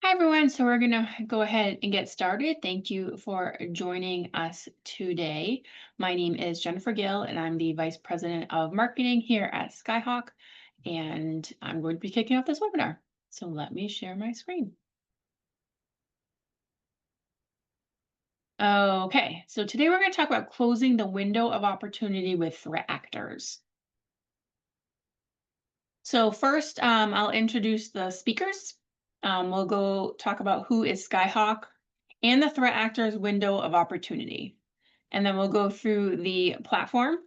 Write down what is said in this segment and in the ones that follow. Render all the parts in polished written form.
Hi, everyone. So we're going to go ahead and get started. Thank you for joining us today. My name is Jennifer Gill, and I'm the Vice President of Marketing here at Skyhawk. And I'm going to be kicking off this webinar. So let me share my screen. Okay, so today we're going to talk about closing the window of opportunity with threat actors. So first, I'll introduce the speakers. We'll go talk about who is Skyhawk and the threat actors window of opportunity. And then we'll go through the platform,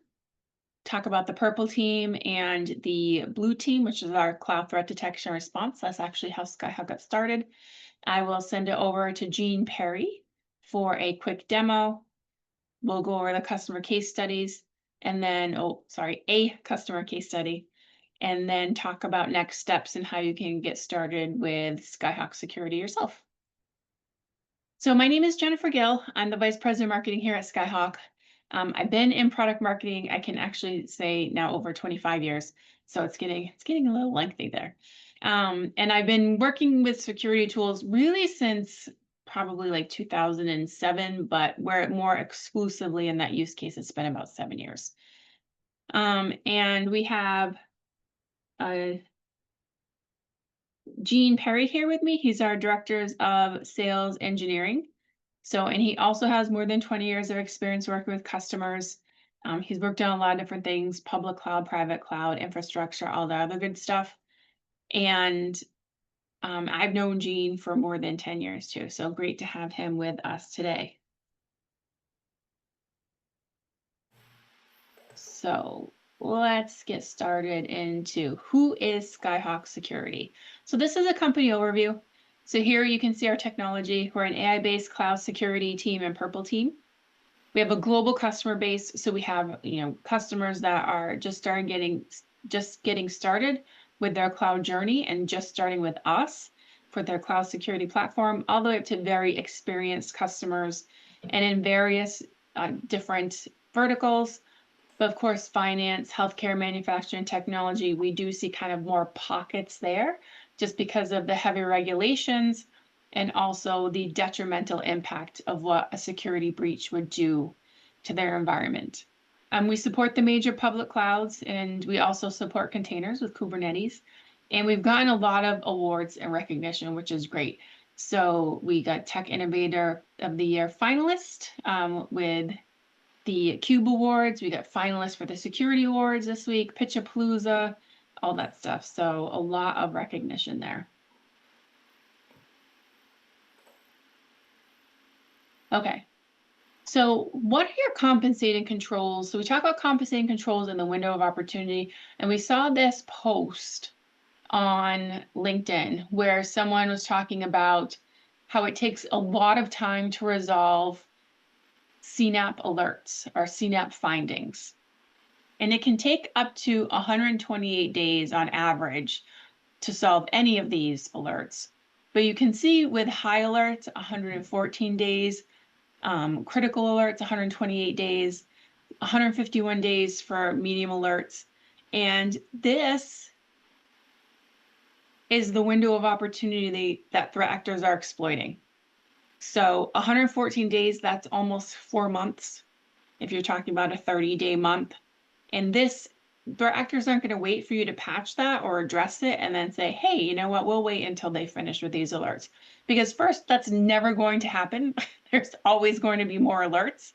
talk about the purple team and the blue team, which is our cloud threat detection response. That's actually how Skyhawk got started. I will send it over to Jean Perry for a quick demo. We'll go over the customer case studies and then, a customer case study, and then talk about next steps and how you can get started with Skyhawk Security yourself. So my name is Jennifer Gill. I'm the Vice President of Marketing here at Skyhawk. I've been in product marketing, I can actually say now over 25 years. So it's getting a little lengthy there. And I've been working with security tools really since probably like 2007, but we're more exclusively in that use case. It's been about 7 years. And we have Jean Perry here with me. He's our Director of Sales Engineering. And he also has more than 20 years of experience working with customers. He's worked on a lot of different things, public cloud, private cloud, infrastructure, all the other good stuff. And I've known Jean for more than 10 years too. So great to have him with us today. So let's get started into who is Skyhawk Security. So this is a company overview. So here you can see our technology. We're an AI-based cloud security team and purple team. We have a global customer base. So we have, customers that are just getting started with their cloud journey and just starting with us for their cloud security platform, all the way up to very experienced customers and in various different verticals. But of course, finance, healthcare, manufacturing, technology, we do see kind of more pockets there just because of the heavy regulations and also the detrimental impact of what a security breach would do to their environment. We support the major public clouds, and we also support containers with Kubernetes. And we've gotten a lot of awards and recognition, which is great. So we got Tech Innovator of the Year finalist with the Cube Awards. We got finalists for the Security Awards this week, Pitchapalooza, all that stuff. So a lot of recognition there. Okay. So what are your compensating controls? So we talk about compensating controls in the window of opportunity, and we saw this post on LinkedIn where someone was talking about how it takes a lot of time to resolve CNAPP alerts or CNAPP findings. And it can take up to 128 days on average to solve any of these alerts. But you can see with high alerts, 114 days, critical alerts, 128 days, 151 days for medium alerts. And this is the window of opportunity that threat actors are exploiting. So 114 days, that's almost 4 months if you're talking about a 30-day month. And this, threat actors aren't going to wait for you to patch that or address it and then say, hey, you know what, we'll wait until they finish with these alerts. Because first, that's never going to happen. There's always going to be more alerts.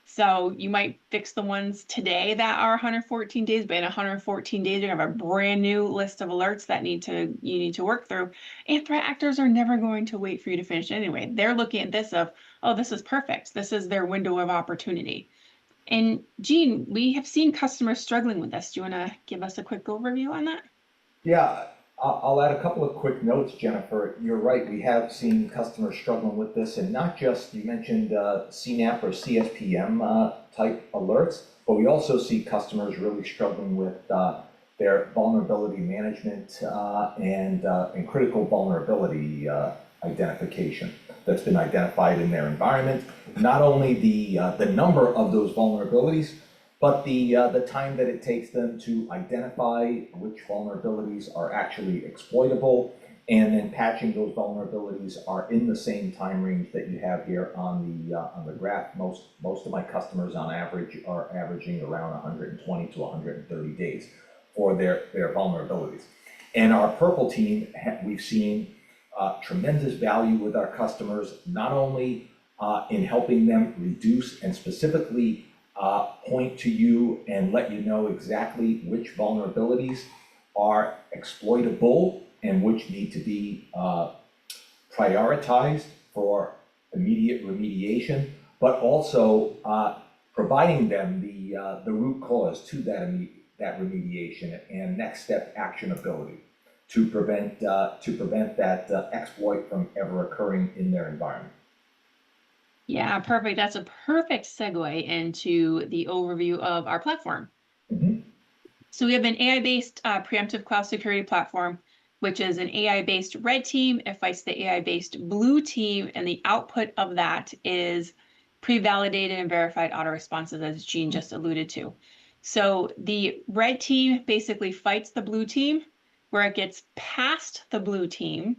So you might fix the ones today that are 114 days, but in 114 days, you're gonna have a brand new list of alerts that you need to work through. And threat actors are never going to wait for you to finish anyway. They're looking at this of, oh, this is perfect. This is their window of opportunity. And Jean, we have seen customers struggling with this. Do you want to give us a quick overview on that? Yeah, I'll add a couple of quick notes, Jennifer. You're right, we have seen customers struggling with this, and not just, you mentioned CNAPP or CSPM type alerts, but we also see customers really struggling with their vulnerability management and critical vulnerability identification that's been identified in their environment. Not only the number of those vulnerabilities, but the time that it takes them to identify which vulnerabilities are actually exploitable and then patching those vulnerabilities are in the same time range that you have here on the graph. Most of my customers on average are averaging around 120 to 130 days for their vulnerabilities. And our purple team, we've seen tremendous value with our customers, not only in helping them reduce and specifically point to you and let you know exactly which vulnerabilities are exploitable and which need to be prioritized for immediate remediation, but also providing them the root cause to that remediation and next step actionability to prevent that exploit from ever occurring in their environment. Yeah, perfect. That's a perfect segue into the overview of our platform. Mm-hmm. So we have an AI-based preemptive cloud security platform, which is an AI-based red team. It fights the AI-based blue team, and the output of that is pre-validated and verified auto responses, as Jean just alluded to. So the red team basically fights the blue team. Where it gets past the blue team,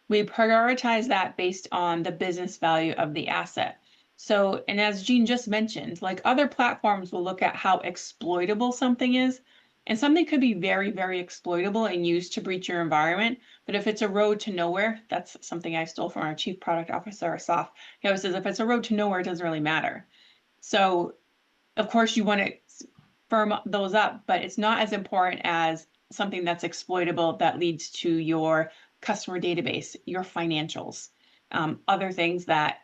we prioritize that based on the business value of the asset. So, and as Jean just mentioned, like other platforms will look at how exploitable something is, and something could be very, very exploitable and used to breach your environment. But if it's a road to nowhere, that's something I stole from our chief product officer, Asaf. He always says, if it's a road to nowhere, it doesn't really matter. So of course you want to firm those up, but it's not as important as something that's exploitable that leads to your customer database, your financials, other things that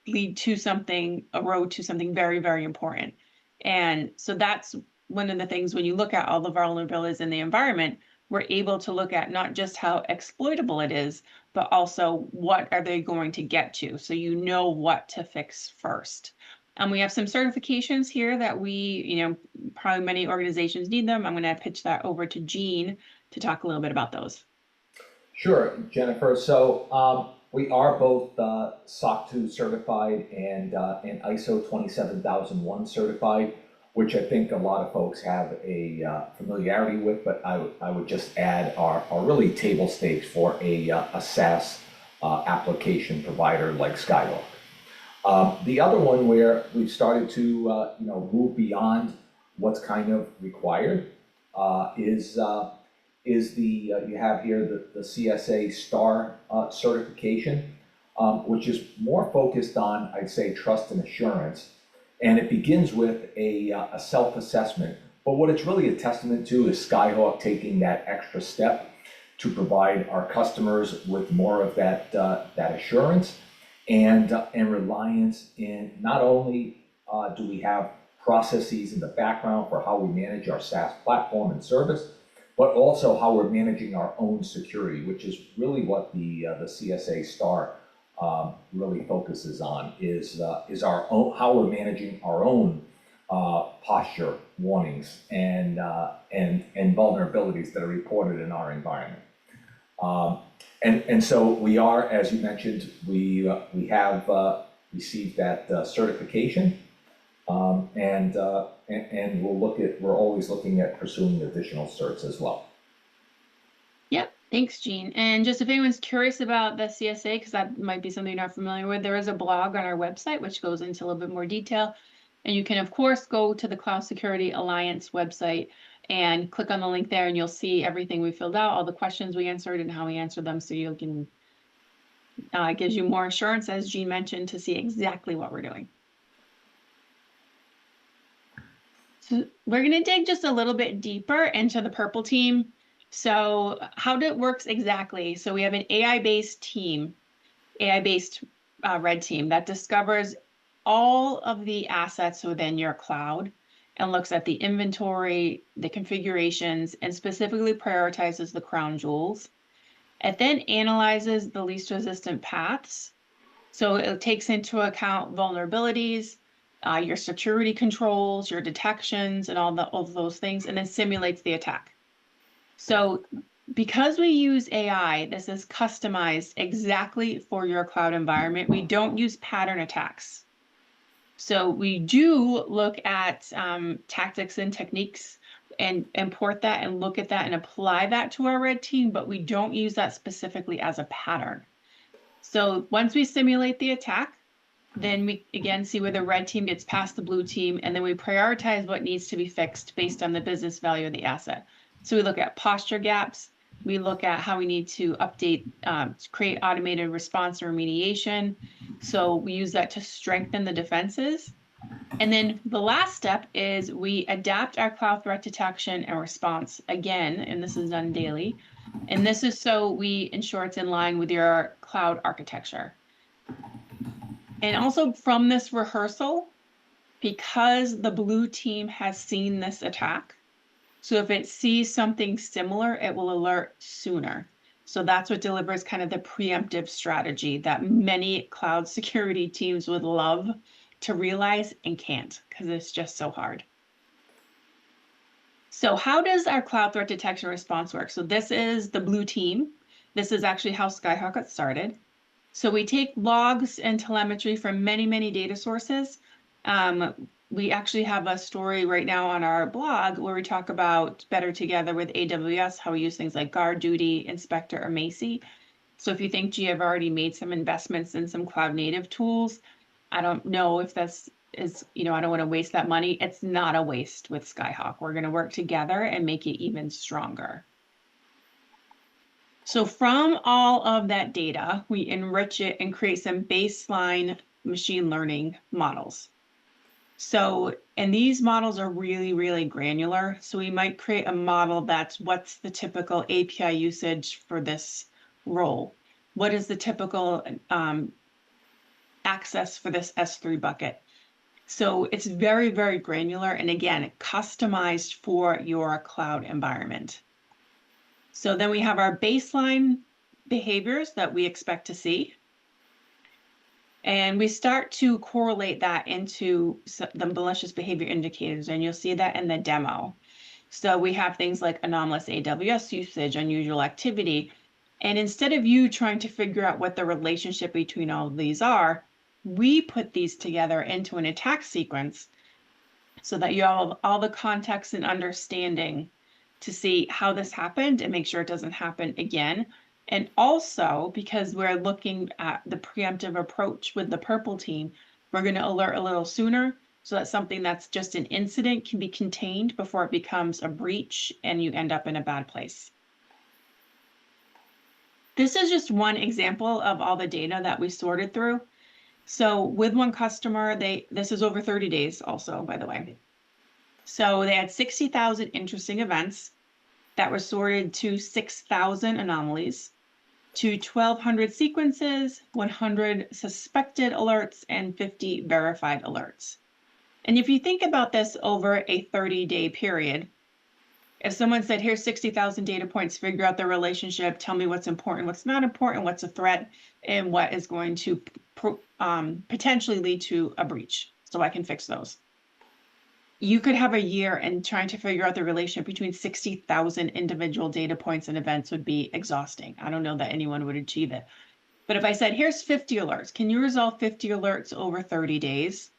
lead to something, a road to something very, very important. And so that's one of the things when you look at all the vulnerabilities in the environment, we're able to look at not just how exploitable it is, but also what are they going to get to, so you know what to fix first. We have some certifications here that we, probably many organizations need them. I'm going to pitch that over to Jean to talk a little bit about those. Sure, Jennifer. So we are both SOC 2 certified and ISO 27001 certified, which I think a lot of folks have a familiarity with, but I would just add are really table stakes for a SaaS application provider like Skyhawk. The other one where we've started to move beyond what's kind of required is you have here the CSA STAR certification, which is more focused on, I'd say, trust and assurance, and it begins with a self-assessment. But what it's really a testament to is Skyhawk taking that extra step to provide our customers with more of that assurance and reliance in not only do we have processes in the background for how we manage our SaaS platform and service, but also how we're managing our own security, which is really what the CSA STAR really focuses on, is our own, how we're managing our own posture warnings and vulnerabilities that are reported in our environment. And so we are, as you mentioned, we have received that certification, and we're always looking at pursuing additional certs as well. Yep, thanks, Jean. And just if anyone's curious about the CSA, because that might be something you're not familiar with, there is a blog on our website which goes into a little bit more detail. And you can, of course, go to the Cloud Security Alliance website and click on the link there, and you'll see everything we filled out, all the questions we answered and how we answered them. So you can, it gives you more assurance, as Jean mentioned, to see exactly what we're doing. So we're going to dig just a little bit deeper into the purple team. So how it works exactly. So we have an AI-based team, AI-based red team that discovers all of the assets within your cloud and looks at the inventory, the configurations, and specifically prioritizes the crown jewels. It then analyzes the least resistant paths. So it takes into account vulnerabilities, your security controls, your detections, and all of those things, and then simulates the attack. So because we use AI, this is customized exactly for your cloud environment. We don't use pattern attacks. So we do look at tactics and techniques and import that and look at that and apply that to our red team, but we don't use that specifically as a pattern. So once we simulate the attack, then we again see where the red team gets past the blue team, and then we prioritize what needs to be fixed based on the business value of the asset. So we look at posture gaps, we look at how we need to update, create automated response or remediation. So we use that to strengthen the defenses. And then the last step is we adapt our cloud threat detection and response again, and this is done daily. And this is so we ensure it's in line with your cloud architecture. And also from this rehearsal, because the blue team has seen this attack, so if it sees something similar, it will alert sooner. So that's what delivers kind of the preemptive strategy that many cloud security teams would love to realize and can't, because it's just so hard. So how does our cloud threat detection response work? So this is the blue team. This is actually how Skyhawk got started. So we take logs and telemetry from many, many data sources. We actually have a story right now on our blog where we talk about better together with AWS, how we use things like GuardDuty, Inspector, or Macy. So if you think, gee, I've already made some investments in some cloud native tools, I don't know if this is, I don't want to waste that money. It's not a waste with Skyhawk. We're going to work together and make it even stronger. So from all of that data, we enrich it and create some baseline machine learning models. So, and these models are really, really granular. So we might create a model that's what's the typical API usage for this role? What is the typical access for this S3 bucket? So it's very, very granular. And again, customized for your cloud environment. So then we have our baseline behaviors that we expect to see. And we start to correlate that into the malicious behavior indicators, and you'll see that in the demo. So we have things like anomalous AWS usage, unusual activity. And instead of you trying to figure out what the relationship between all of these are, we put these together into an attack sequence so that you have all the context and understanding to see how this happened and make sure it doesn't happen again. And also, because we're looking at the preemptive approach with the purple team, we're going to alert a little sooner so that something that's just an incident can be contained before it becomes a breach and you end up in a bad place. This is just one example of all the data that we sorted through. So with one customer, this is over 30 days also, by the way. So they had 60,000 interesting events that were sorted to 6,000 anomalies, to 1,200 sequences, 100 suspected alerts, and 50 verified alerts. And if you think about this over a 30-day period, if someone said, here's 60,000 data points, figure out the relationship, tell me what's important, what's not important, what's a threat, and what is going to potentially lead to a breach, so I can fix those. You could have a year and trying to figure out the relationship between 60,000 individual data points and events would be exhausting. I don't know that anyone would achieve it. But if I said, here's 50 alerts, can you resolve 50 alerts over 30 days?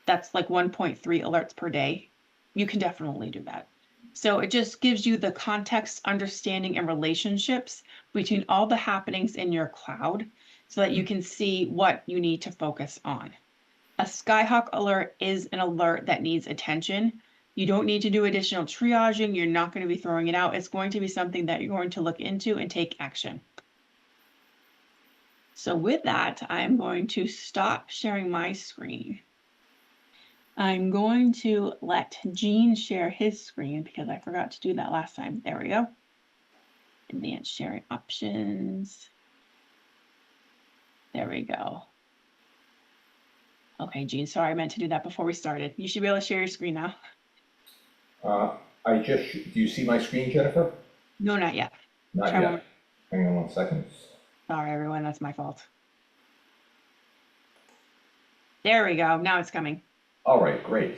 That's like 1.3 alerts per day. You can definitely do that. So it just gives you the context, understanding, and relationships between all the happenings in your cloud so that you can see what you need to focus on. A Skyhawk alert is an alert that needs attention. You don't need to do additional triaging. You're not going to be throwing it out. It's going to be something that you're going to look into and take action. So with that, I'm going to stop sharing my screen. I'm going to let Gene share his screen because I forgot to do that last time. There we go. Advanced sharing options. There we go. Okay, Gene, sorry, I meant to do that before we started. You should be able to share your screen now. Do you see my screen, Jennifer? No, not yet. Not yet. Hang on 1 second. Sorry, everyone, that's my fault. There we go, now it's coming. All right, great.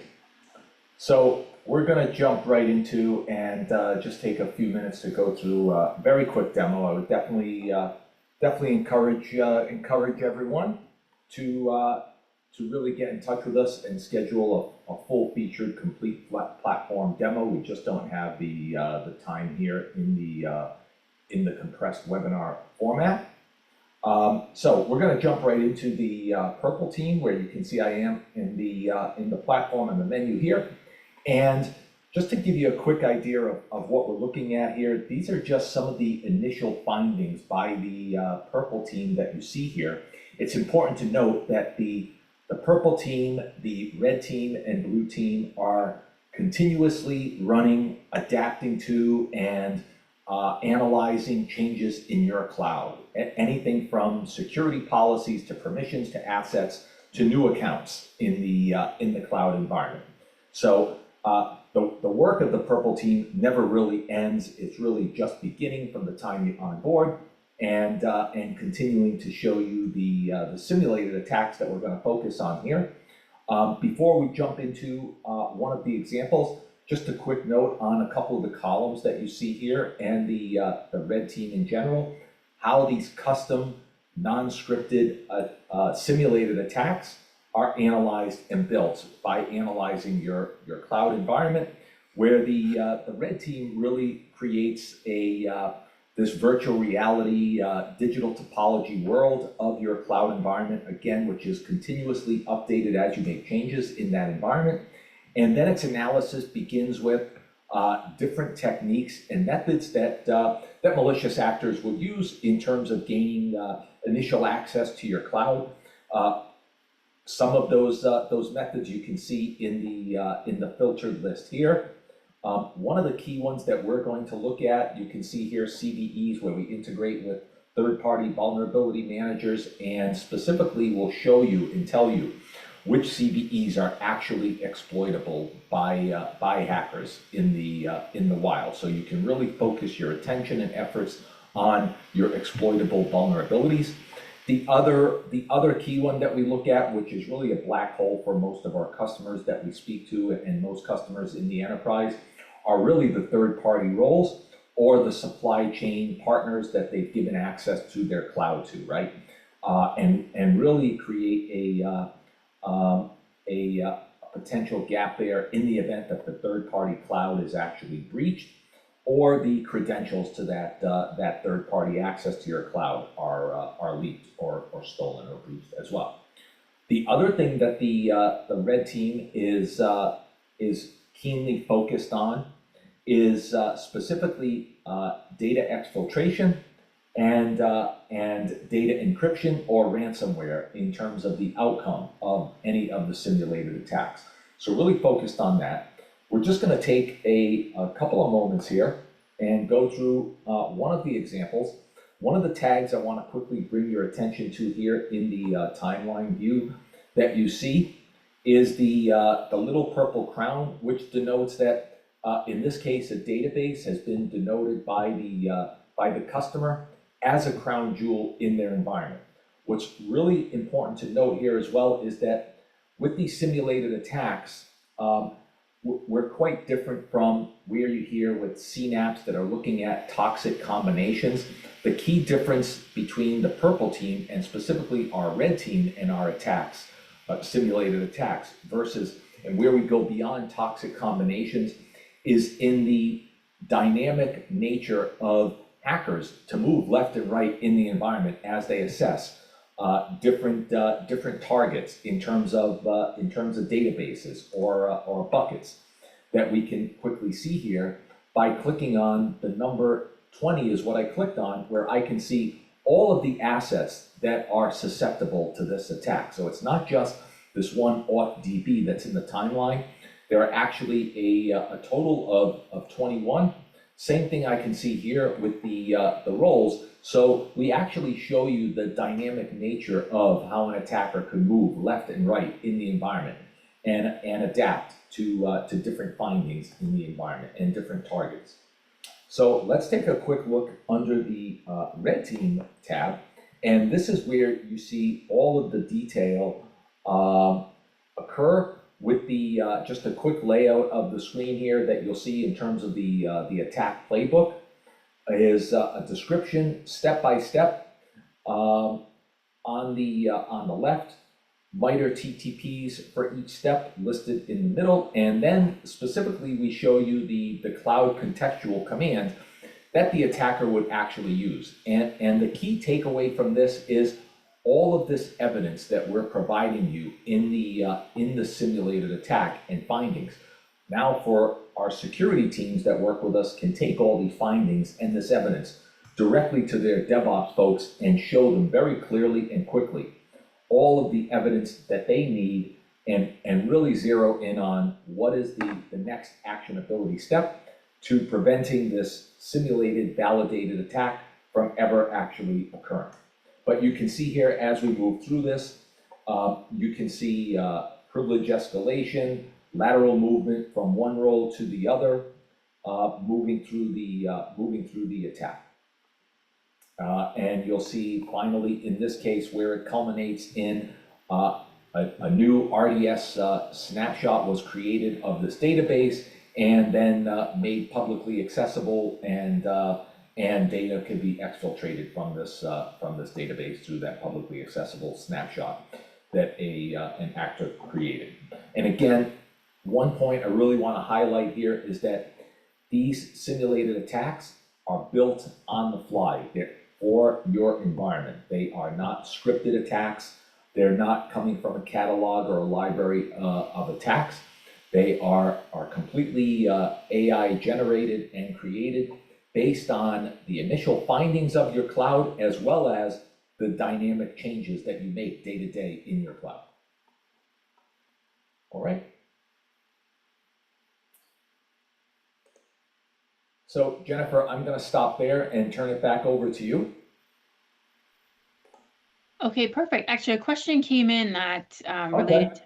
So we're gonna jump right into and just take a few minutes to go through a very quick demo. I would definitely encourage everyone to to really get in touch with us and schedule a full-featured, complete platform demo. We just don't have the time here in the compressed webinar format. So we're going to jump right into the purple team, where you can see I am in the platform and the menu here. And just to give you a quick idea of what we're looking at here, these are just some of the initial findings by the purple team that you see here. It's important to note that the purple team, the red team, and blue team are continuously running, adapting to, and analyzing changes in your cloud. Anything from security policies to permissions to assets to new accounts in the cloud environment. So the work of the purple team never really ends. It's really just beginning from the time you're on board, and continuing to show you the simulated attacks that we're going to focus on here. Before we jump into one of the examples, just a quick note on a couple of the columns that you see here and the red team in general, how these custom, non-scripted, simulated attacks are analyzed and built by analyzing your cloud environment, where the red team really creates this virtual reality digital topology world of your cloud environment, again, which is continuously updated as you make changes in that environment. And then its analysis begins with different techniques and methods that malicious actors will use in terms of gaining initial access to your cloud. Some of those methods you can see in the filtered list here. One of the key ones that we're going to look at, you can see here CVEs, where we integrate with third-party vulnerability managers, and specifically will show you and tell you which CVEs are actually exploitable by hackers in the wild. So you can really focus your attention and efforts on your exploitable vulnerabilities. The other key one that we look at, which is really a black hole for most of our customers that we speak to, and most customers in the enterprise, are really the third-party roles or the supply chain partners that they've given access to their cloud to, right? And really create a potential gap there in the event that the third-party cloud is actually breached, or the credentials to that third-party access to your cloud are leaked or stolen or breached as well. The other thing that the red team is keenly focused on is specifically data exfiltration and data encryption or ransomware in terms of the outcome of any of the simulated attacks. So really focused on that. We're just going to take a couple of moments here and go through one of the examples. One of the tags I want to quickly bring your attention to here in the timeline view that you see is the little purple crown, which denotes that in this case a database has been denoted by the customer as a crown jewel in their environment. What's really important to note here as well is that with these simulated attacks, we're quite different from where you hear with CNAPPs that are looking at toxic combinations. The key difference between the purple team and specifically our red team and our attacks, simulated attacks, versus and where we go beyond toxic combinations is in the dynamic nature of hackers to move left and right in the environment as they assess different targets in terms of databases or buckets that we can quickly see here by clicking on the number 20 is what I clicked on, where I can see all of the assets that are susceptible to this attack. So it's not just this one auth DB that's in the timeline. There are actually a total of 21. Same thing I can see here with the roles. So we actually show you the dynamic nature of how an attacker could move left and right in the environment and adapt to different findings in the environment and different targets. So let's take a quick look under the red team tab, and this is where you see all of the detail occur with the just a quick layout of the screen here that you'll see in terms of the attack playbook is a description step by step on the left, MITRE TTPs for each step listed in the middle, and then specifically we show you the cloud contextual command that the attacker would actually use. And the key takeaway from this is all of this evidence that we're providing you in the simulated attack and findings. Now for our security teams that work with us can take all these findings and this evidence directly to their DevOps folks and show them very clearly and quickly all of the evidence that they need and really zero in on what is the next actionability step to preventing this simulated, validated attack from ever actually occurring. But you can see here as we move through this, you can see privilege escalation, lateral movement from one role to the other, moving through the attack. And you'll see finally in this case where it culminates in a new RDS snapshot was created of this database and then made publicly accessible, and data could be exfiltrated from this database through that publicly accessible snapshot that an actor created. And again, one point I really want to highlight here is that these simulated attacks are built on the fly. They're for your environment. They are not scripted attacks. They're not coming from a catalog or a library of attacks. They are completely AI generated and created based on the initial findings of your cloud, as well as the dynamic changes that you make day to day in your cloud. All right. So Jennifer, I'm going to stop there and turn it back over to you. Okay, perfect. Actually, a question came in that related to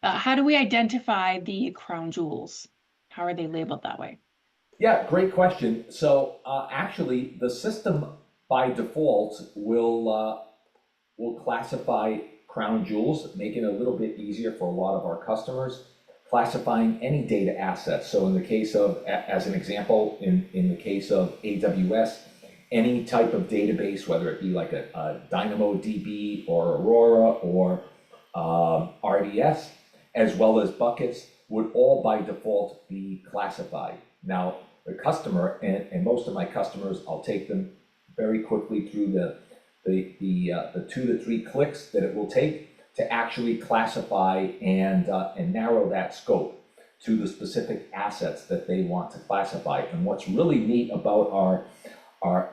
how do we identify the crown jewels? How are they labeled that way? Yeah, great question. So actually, the system by default will classify crown jewels, making it a little bit easier for a lot of our customers, classifying any data assets. So in the case of, as an example, in the case of AWS, any type of database, whether it be like a DynamoDB or Aurora or RDS, as well as buckets, would all by default be classified. Now, the customer, and most of my customers, I'll take them very quickly through the 2 to 3 clicks that it will take to actually classify and narrow that scope to the specific assets that they want to classify. And what's really neat about our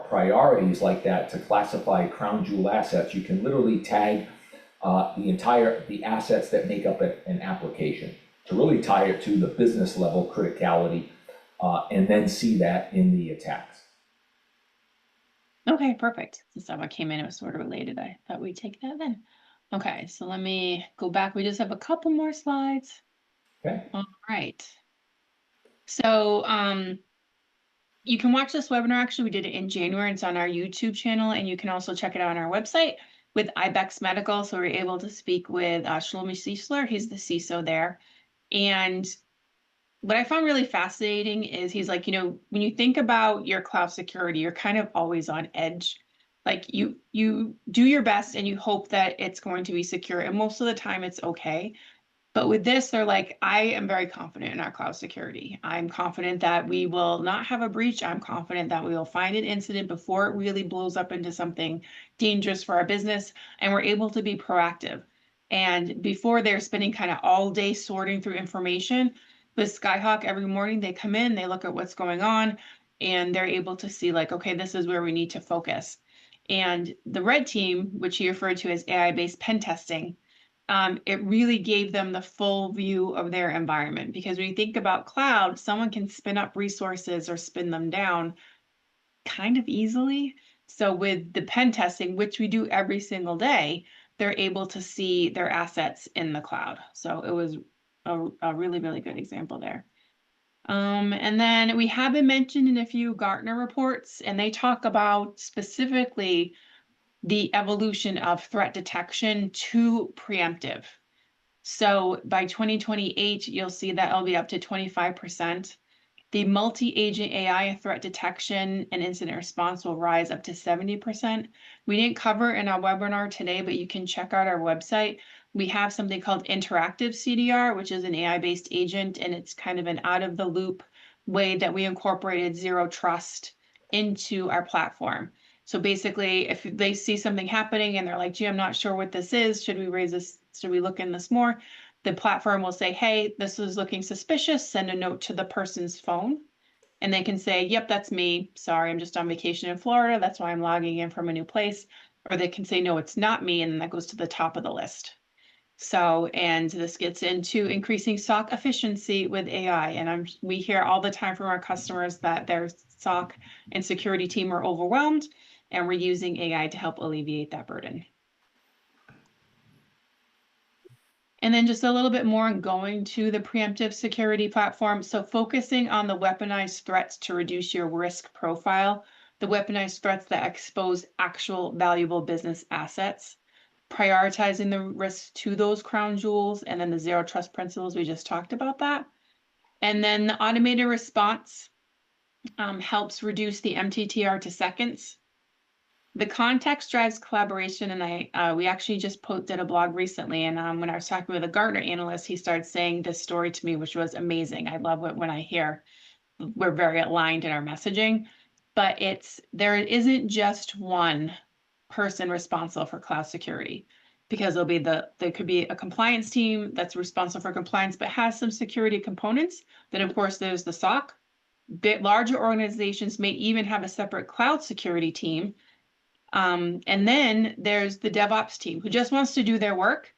priorities like that to classify crown jewel assets, you can literally tag the assets that make up an application to really tie it to the business level criticality, and then see that in the attacks. Okay, perfect. Since that one came in, it was sort of related. I thought we'd take that then. Okay, so let me go back. We just have a couple more slides. Okay. All right. So you can watch this webinar. Actually, we did it in January. It's on our YouTube channel, and you can also check it out on our website with Ibex Medical. So we're able to speak with Shlomi Siesler. He's the CISO there. And what I found really fascinating is he's like, when you think about your cloud security, you're kind of always on edge. Like you do your best and you hope that it's going to be secure. And most of the time it's okay. But with this, they're like, I am very confident in our cloud security. I'm confident that we will not have a breach. I'm confident that we will find an incident before it really blows up into something dangerous for our business. And we're able to be proactive. And before they're spending kind of all day sorting through information, with Skyhawk every morning, they come in, they look at what's going on, and they're able to see like, okay, this is where we need to focus. And the red team, which he referred to as AI-based pen testing, it really gave them the full view of their environment. Because when you think about cloud, someone can spin up resources or spin them down kind of easily. So with the pen testing, which we do every single day, they're able to see their assets in the cloud. So it was a really, really good example there. And then we have been mentioned in a few Gartner reports, and they talk about specifically the evolution of threat detection to preemptive. So by 2028, you'll see that it'll be up to 25%. The multi-agent AI threat detection and incident response will rise up to 70%. We didn't cover in our webinar today, but you can check out our website. We have something called interactive CDR, which is an AI-based agent, and it's kind of an out-of-the-loop way that we incorporated zero trust into our platform. So basically, if they see something happening and they're like, gee, I'm not sure what this is, should we raise this? Should we look in this more? The platform will say, hey, this is looking suspicious, send a note to the person's phone. And they can say, yep, that's me. Sorry, I'm just on vacation in Florida. That's why I'm logging in from a new place. Or they can say, no, it's not me. And then that goes to the top of the list. So, and this gets into increasing SOC efficiency with AI. And we hear all the time from our customers that their SOC and security team are overwhelmed, and we're using AI to help alleviate that burden. And then just a little bit more on going to the preemptive security platform. So focusing on the weaponized threats to reduce your risk profile, the weaponized threats that expose actual valuable business assets, prioritizing the risks to those crown jewels, and then the zero trust principles, we just talked about that. And then the automated response helps reduce the MTTR to seconds. The context drives collaboration, and we actually just did a blog recently, and when I was talking with a Gartner analyst, he started saying this story to me, which was amazing. I love it when I hear we're very aligned in our messaging, but there isn't just one person responsible for cloud security, because there could be a compliance team that's responsible for compliance, but has some security components. Then of course there's the SOC. Larger organizations may even have a separate cloud security team. And then there's the DevOps team who just wants to do their work,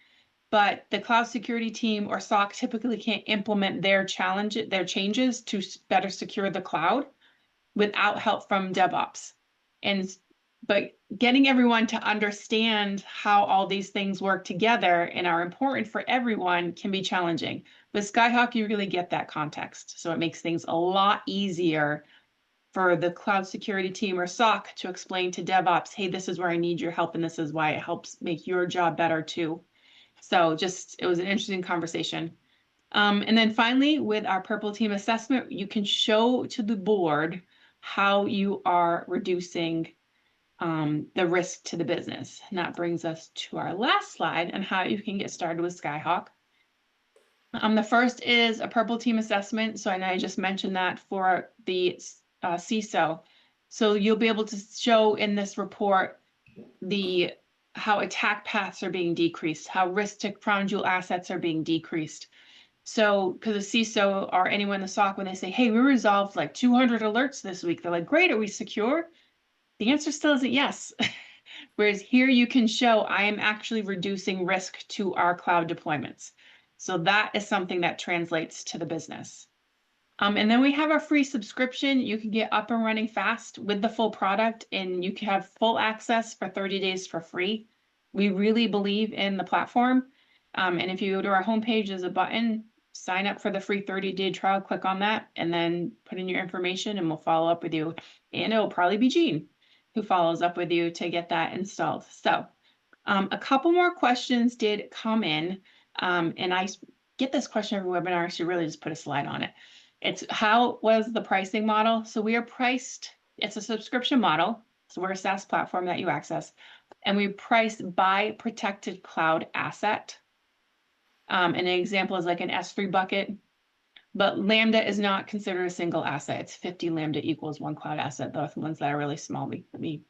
but the cloud security team or SOC typically can't implement their changes to better secure the cloud without help from DevOps. But getting everyone to understand how all these things work together and are important for everyone can be challenging. With Skyhawk, you really get that context. So it makes things a lot easier for the cloud security team or SOC to explain to DevOps, hey, this is where I need your help, and this is why it helps make your job better too. So it was an interesting conversation. And then finally, with our Purple Team assessment, you can show to the board how you are reducing the risk to the business. And that brings us to our last slide on how you can get started with Skyhawk. The first is a Purple Team assessment. So I know I just mentioned that for the CISO. So you'll be able to show in this report how attack paths are being decreased, how risk to crown jewel assets are being decreased. So because the CISO or anyone in the SOC, when they say, hey, we resolved like 200 alerts this week, they're like, great, are we secure? The answer still isn't yes. Whereas here you can show I am actually reducing risk to our cloud deployments. So that is something that translates to the business. And then we have our free subscription. You can get up and running fast with the full product, and you can have full access for 30 days for free. We really believe in the platform. And if you go to our homepage, there's a button, sign up for the free 30-day trial, click on that, and then put in your information, and we'll follow up with you. And it'll probably be Jean who follows up with you to get that installed. So a couple more questions did come in, and I get this question every webinar, so you really just put a slide on it. It's how was the pricing model? So we are priced, it's a subscription model. So we're a SaaS platform that you access, and we price by protected cloud asset. And an example is like an S3 bucket, but Lambda is not considered a single asset. It's 50 Lambda equals one cloud asset. The ones that are really small, we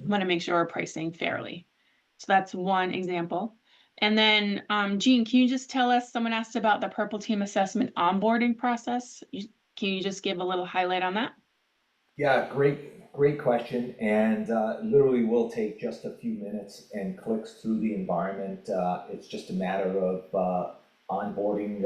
want to make sure we're pricing fairly. So that's one example. And then, Jean, can you just tell us, someone asked about the Purple Team assessment onboarding process. Can you just give a little highlight on that? Yeah, great question. And literally will take just a few minutes and clicks through the environment. It's just a matter of onboarding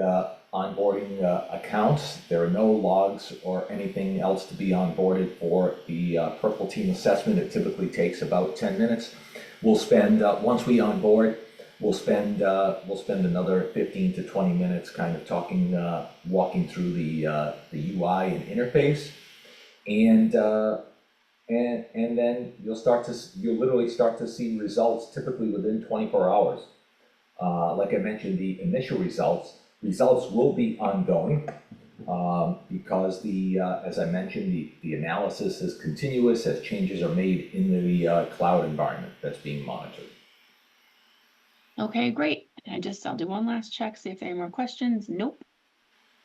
accounts. There are no logs or anything else to be onboarded for the Purple Team assessment. It typically takes about 10 minutes. We'll spend, once we onboard, we'll spend another 15 to 20 minutes kind of walking through the UI and interface. And then you'll literally start to see results typically within 24 hours. Like I mentioned, the initial results will be ongoing. because as I mentioned, the analysis is continuous as changes are made in the cloud environment that's being monitored. Okay, great. And I'll do one last check, see if there are any more questions. Nope.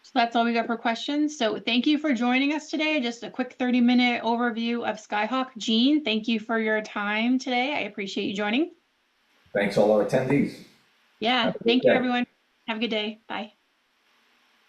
So that's all we got for questions. So thank you for joining us today. Just a quick 30-minute overview of Skyhawk. Jean, thank you for your time today. I appreciate you joining. Thanks all our attendees. Yeah, Have a good thank you, day. everyone. Have a good day. Bye.